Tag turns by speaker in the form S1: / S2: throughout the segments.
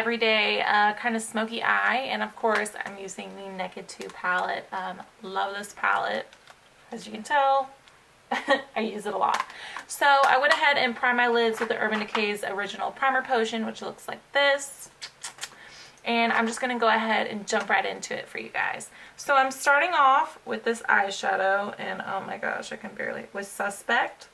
S1: everyday kind of smoky eye, and of course I'm using the Naked 2 palette. Love this palette. As you can tell, I use it a lot. So I went ahead and primed my lids with the Urban Decay's original primer potion, which looks like this. And I'm just going to go ahead and jump right into it for you guys. So I'm starting off with this eyeshadow, and oh my gosh, I can barely, with Suspect.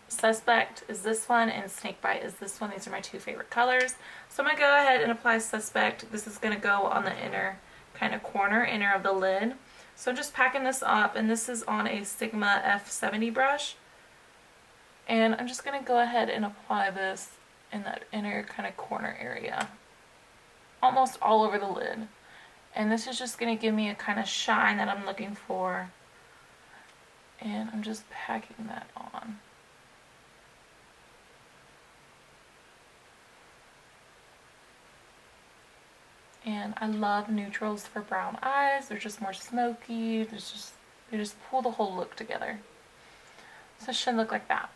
S1: Suspect is this one, and Snakebite is this one. These are my two favorite colors. So I'm going to go ahead and apply Suspect. This is going to go on the inner kind of corner, inner of the lid. So I'm just packing this up, and this is on a Sigma F70 brush. And I'm just going to go ahead and apply this in that inner kind of corner area, almost all over the lid. And this is just going to give me a kind of shine that I'm looking for. And I'm just packing that on. And I love neutrals for brown eyes. They're just more smoky. They just pull the whole look together. So it should look like that.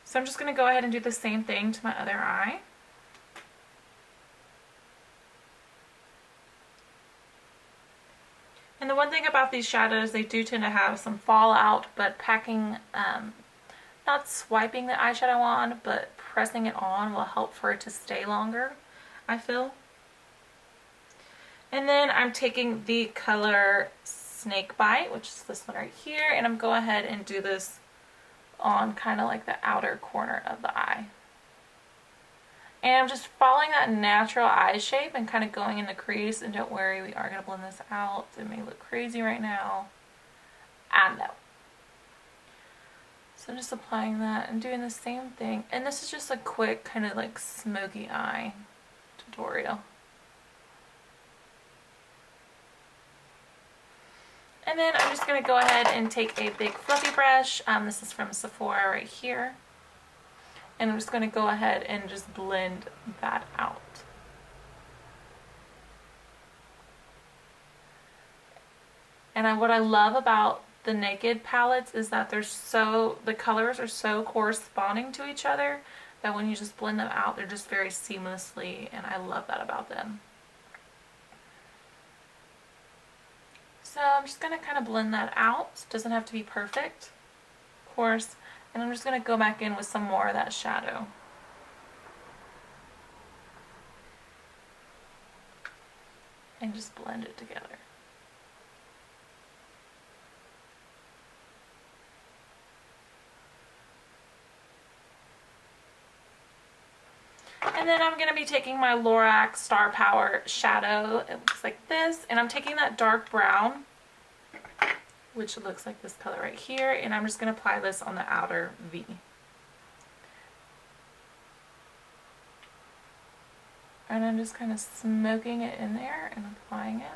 S1: So I'm just going to go ahead and do the same thing to my other eye. And the one thing about these shadows, they do tend to have some fallout, but packing, not swiping the eyeshadow on, but pressing it on will help for it to stay longer, I feel. And then I'm taking the color Snakebite, which is this one right here, and I'm going ahead and do this on kind of like the outer corner of the eye. And I'm just following that natural eye shape and kind of going in the crease. And don't worry, we are going to blend this out. It may look crazy right now. I know. So I'm just applying that and doing the same thing. And this is just a quick kind of like smoky eye tutorial. And then I'm just going to go ahead and take a big fluffy brush. This is from Sephora right here. And I'm just going to go ahead and just blend that out. And what I love about the Naked palettes is that the colors are so corresponding to each other that when you just blend them out, they're just very seamlessly, and I love that about them. So I'm just going to kind of blend that out. It doesn't have to be perfect, of course. And I'm just going to go back in with some more of that shadow. And just blend it together. And then I'm going to be taking my Lorac Star Power shadow. It looks like this. And I'm taking that dark brown, which looks like this color right here, and I'm just going to apply this on the outer V. And I'm just kind of smoking it in there and applying it.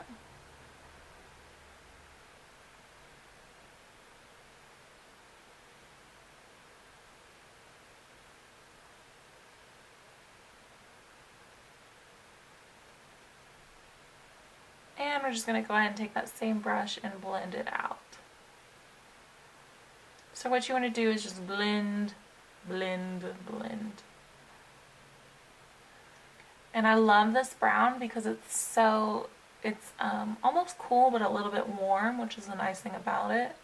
S1: And we're just going to go ahead and take that same brush and blend it out. So what you want to do is just blend, blend, blend. And I love this brown because it's almost cool but a little bit warm, which is the nice thing about it.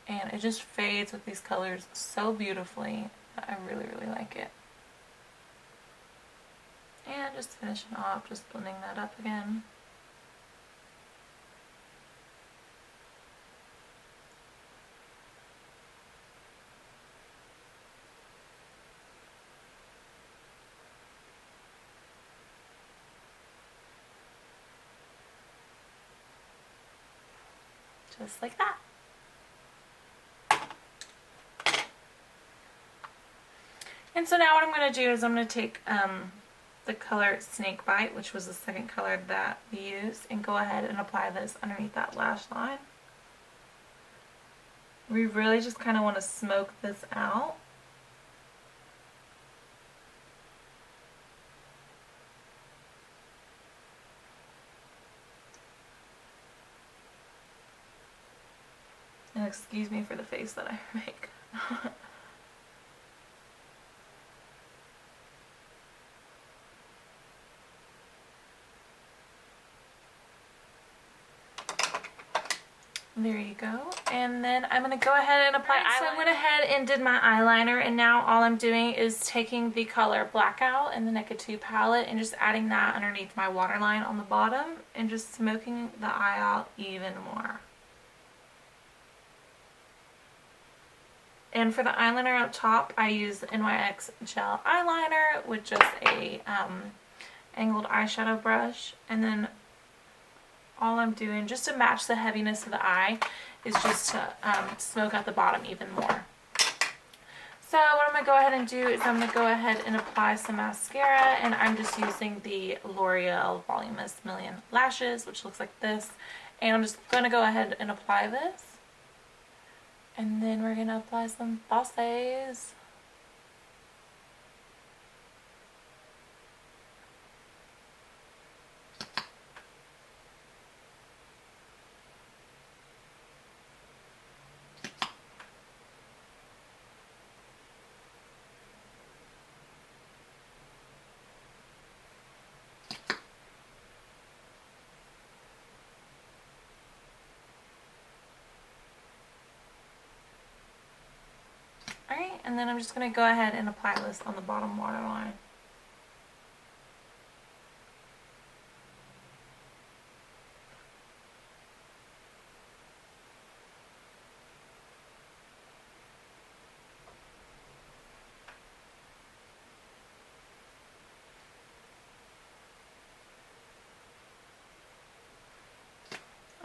S1: And it just fades with these colors so beautifully. I really, really like it. And just finishing off, just blending that up again. Just like that. And so now what I'm going to do is I'm going to take the color Snakebite, which was the second color that we used, and go ahead and apply this underneath that lash line. We really just kind of want to smoke this out. And excuse me for the face that I make. There you go. And then I'm going to go ahead and apply eyeliner. So I went ahead and did my eyeliner, and now all I'm doing is taking the color Blackout in the Naked 2 palette and just adding that underneath my waterline on the bottom and just smoking the eye out even more. And for the eyeliner up top, I use the NYX gel eyeliner with just a angled eyeshadow brush, and then all I'm doing, just to match the heaviness of the eye, is just to smoke out the bottom even more. So what I'm going to go ahead and do is I'm going to go ahead and apply some mascara, and I'm just using the L'Oreal Voluminous Million Lashes, which looks like this. And I'm just going to go ahead and apply this. And then we're going to apply some falsies. Alright, and then I'm just going to go ahead and apply this on the bottom waterline.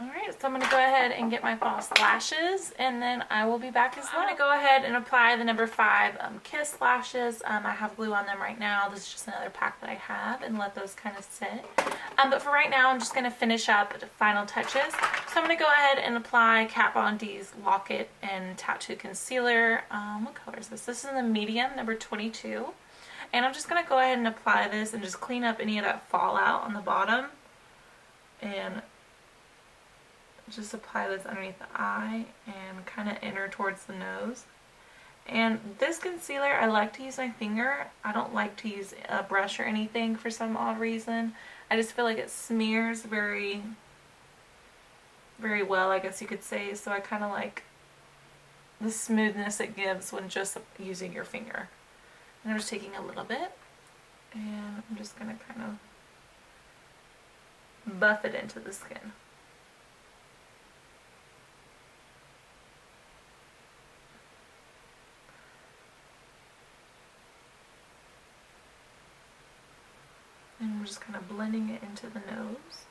S1: Alright, so I'm going to go ahead and get my false lashes, and then I will be back as well. I'm going to go ahead and apply the number 5 Kiss lashes. I have glue on them right now. This is just another pack that I have, and let those kind of sit. But for right now, I'm just going to finish up the final touches. So I'm going to go ahead and apply Kat Von D's Lock It and Tattoo Concealer. What color is this? This is in the medium, number 22. And I'm just going to go ahead and apply this and just clean up any of that fallout on the bottom. And just apply this underneath the eye and kind of inner towards the nose. And this concealer, I like to use my finger. I don't like to use a brush or anything for some odd reason. I just feel like it smears very, very well, I guess you could say. So I kind of like the smoothness it gives when just using your finger. And I'm just taking a little bit, and I'm just going to kind of buff it into the skin. And I'm just kind of blending it into the nose.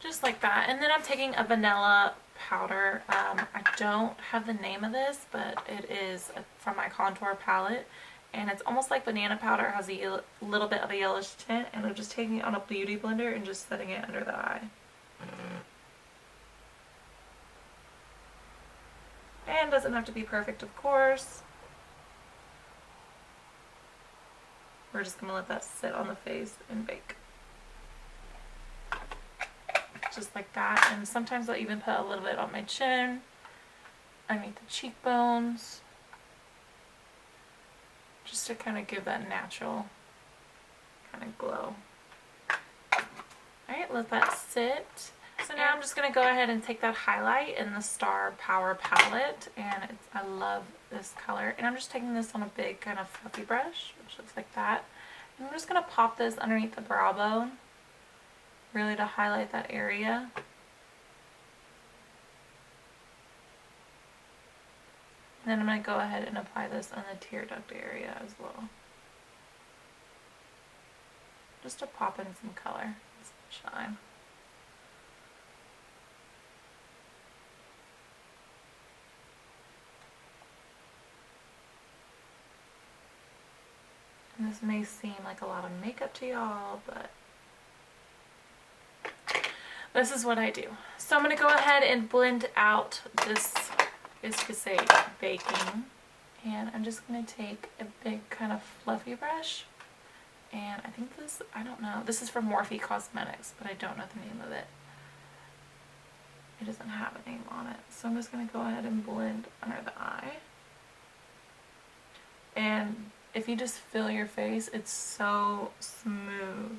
S1: Just like that. And then I'm taking a vanilla powder. I don't have the name of this, but it is from my contour palette. And it's almost like banana powder. It has a little bit of a yellowish tint. And I'm just taking it on a beauty blender and just setting it under the eye. And doesn't have to be perfect, of course. We're just going to let that sit on the face and bake. Just like that. And sometimes I'll even put a little bit on my chin, underneath the cheekbones, just to kind of give that natural kind of glow. Alright, let that sit. So now I'm just going to go ahead and take that highlight in the Star Power palette, and I love this color. And I'm just taking this on a big kind of fluffy brush, which looks like that. And I'm just going to pop this underneath the brow bone, really to highlight that area. And then I'm going to go ahead and apply this on the tear duct area as well, just to pop in some color, some shine. And this may seem like a lot of makeup to y'all, but this is what I do. So I'm going to go ahead and blend out this, I guess you could say, baking. And I'm just going to take a big kind of fluffy brush. And I think this, I don't know, this is from Morphe Cosmetics, but I don't know the name of it. It doesn't have a name on it. So I'm just going to go ahead and blend under the eye. And if you just feel your face, it's so smooth.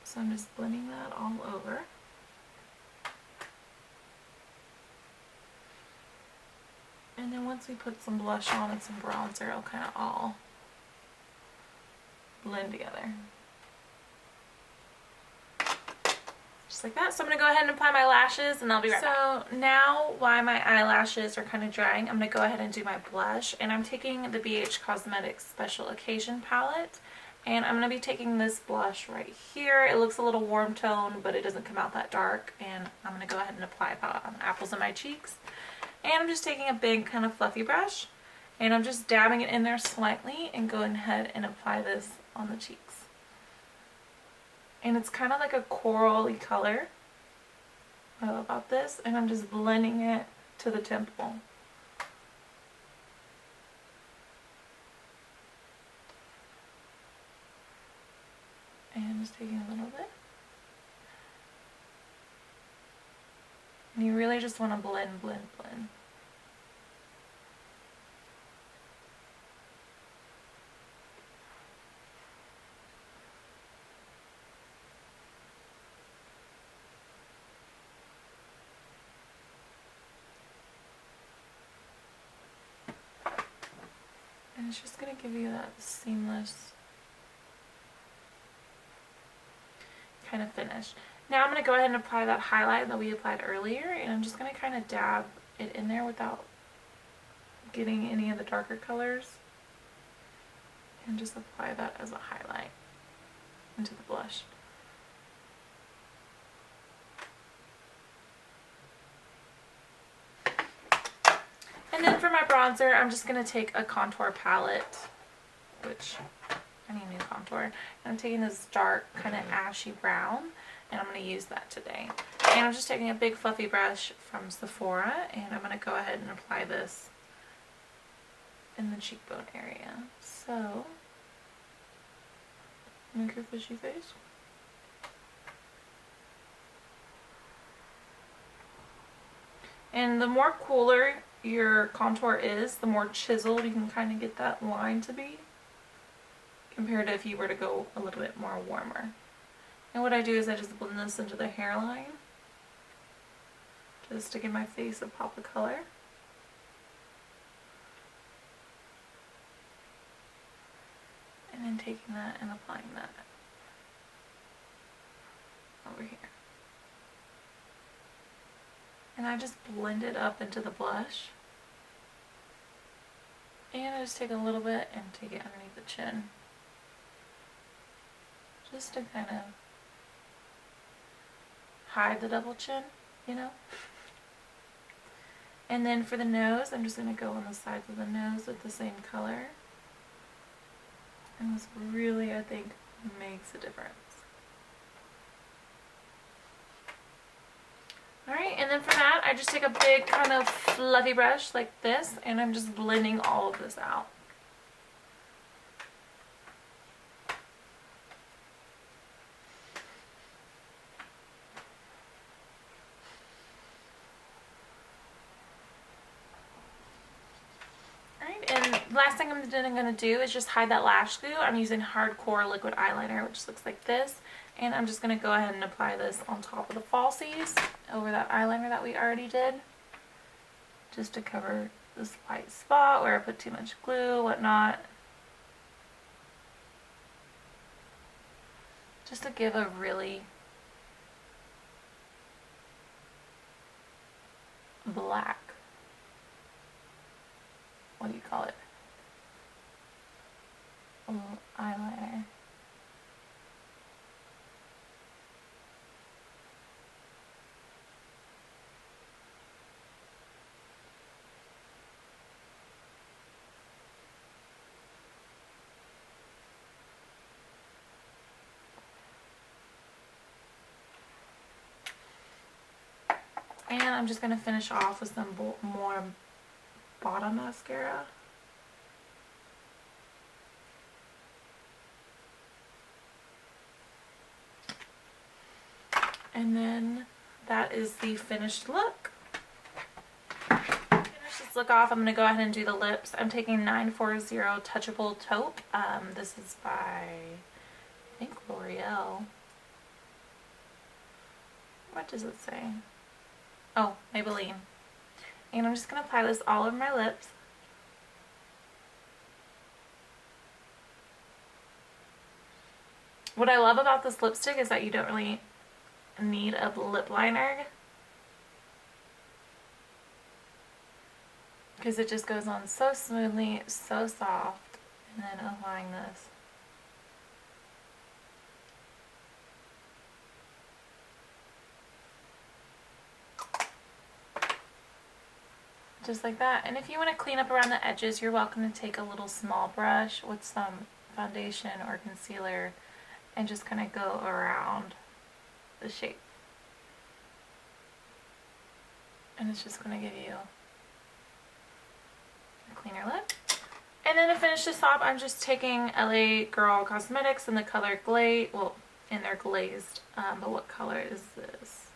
S1: So I'm just blending that all over. And then once we put some blush on and some bronzer, it'll kind of all blend together. Just like that. So I'm going to go ahead and apply my lashes and I'll be right back. So now while my eyelashes are kind of drying, I'm going to go ahead and do my blush. And I'm taking the BH Cosmetics Special Occasion palette. And I'm going to be taking this blush right here. It looks a little warm tone, but it doesn't come out that dark. And I'm going to go ahead and apply about on the apples of my cheeks. And I'm just taking a big kind of fluffy brush. And I'm just dabbing it in there slightly and going ahead and apply this on the cheeks. And it's kind of like a corally color. I love about this. And I'm just blending it to the temple. And just taking a little bit. And you really just want to blend, blend, blend. And it's just going to give you that seamless kind of finish. Now I'm going to go ahead and apply that highlight that we applied earlier, and I'm just going to kind of dab it in there without getting any of the darker colors, and just apply that as a highlight into the blush. And then for my bronzer, I'm just going to take a contour palette, which I need a new contour. And I'm taking this dark kind of ashy brown, and I'm going to use that today. And I'm just taking a big fluffy brush from Sephora, and I'm going to go ahead and apply this in the cheekbone area. So, make your fishy face. And the more cooler your contour is, the more chiseled you can kind of get that line to be, compared to if you were to go a little bit more warmer. And what I do is I just blend this into the hairline, just to give my face a pop of color. And then taking that and applying that over here. And I just blend it up into the blush. And I just take a little bit and take it underneath the chin. Just to kind of hide the double chin, you know? And then for the nose, I'm just going to go on the sides of the nose with the same color. And this really, I think, makes a difference. Alright, and then for that, I just take a big kind of fluffy brush like this, and I'm just blending all of this out. Alright, and last thing I'm going to do is just hide that lash glue. I'm using Hardcore Liquid Eyeliner, which looks like this. And I'm just going to go ahead and apply this on top of the falsies over that eyeliner that we already did, just to cover this white spot where I put too much glue, whatnot. Just to give a really black, what do you call it, eyeliner. And I'm just going to finish off with some more bottom mascara. And then that is the finished look. Finish this look off, I'm going to go ahead and do the lips. I'm taking 940 Touchable Taupe. This is by, I think, L'Oreal. What does it say? Oh, Maybelline. And I'm just going to apply this all over my lips. What I love about this lipstick is that you don't really need a lip liner, because it just goes on so smoothly, so soft. And then applying this. Just like that. And if you want to clean up around the edges, you're welcome to take a little small brush with some foundation or concealer and just kind of go around the shape. And it's just going to give you a cleaner lip. And then to finish this off, I'm just taking LA Girl Cosmetics in the color Glaze. Well, in their glazed. But what color is this?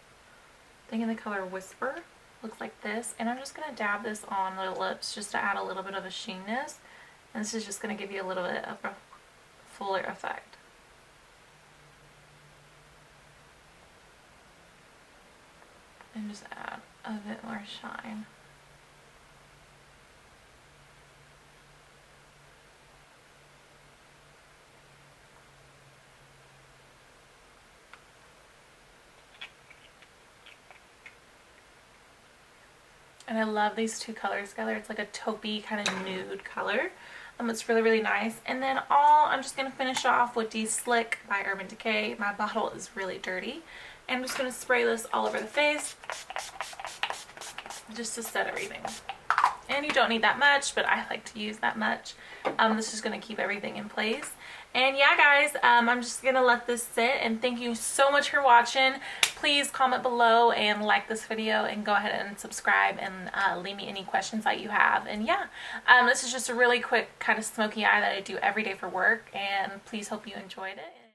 S1: I think in the color Whisper. Looks like this. And I'm just going to dab this on the lips just to add a little bit of a sheenness. And this is just going to give you a little bit of a fuller effect. And just add a bit more shine. And I love these two colors together. It's like a taupey kind of nude color. It's really, really nice. And then I'm just going to finish off with De-Slick by Urban Decay. My bottle is really dirty. And I'm just going to spray this all over the face just to set everything. And you don't need that much, but I like to use that much. This is going to keep everything in place. And yeah, guys, I'm just going to let this sit. And thank you so much for watching. Please comment below and like this video, and go ahead and subscribe, and leave me any questions that you have. And yeah, this is just a really quick kind of smoky eye that I do every day for work. And please hope you enjoyed it.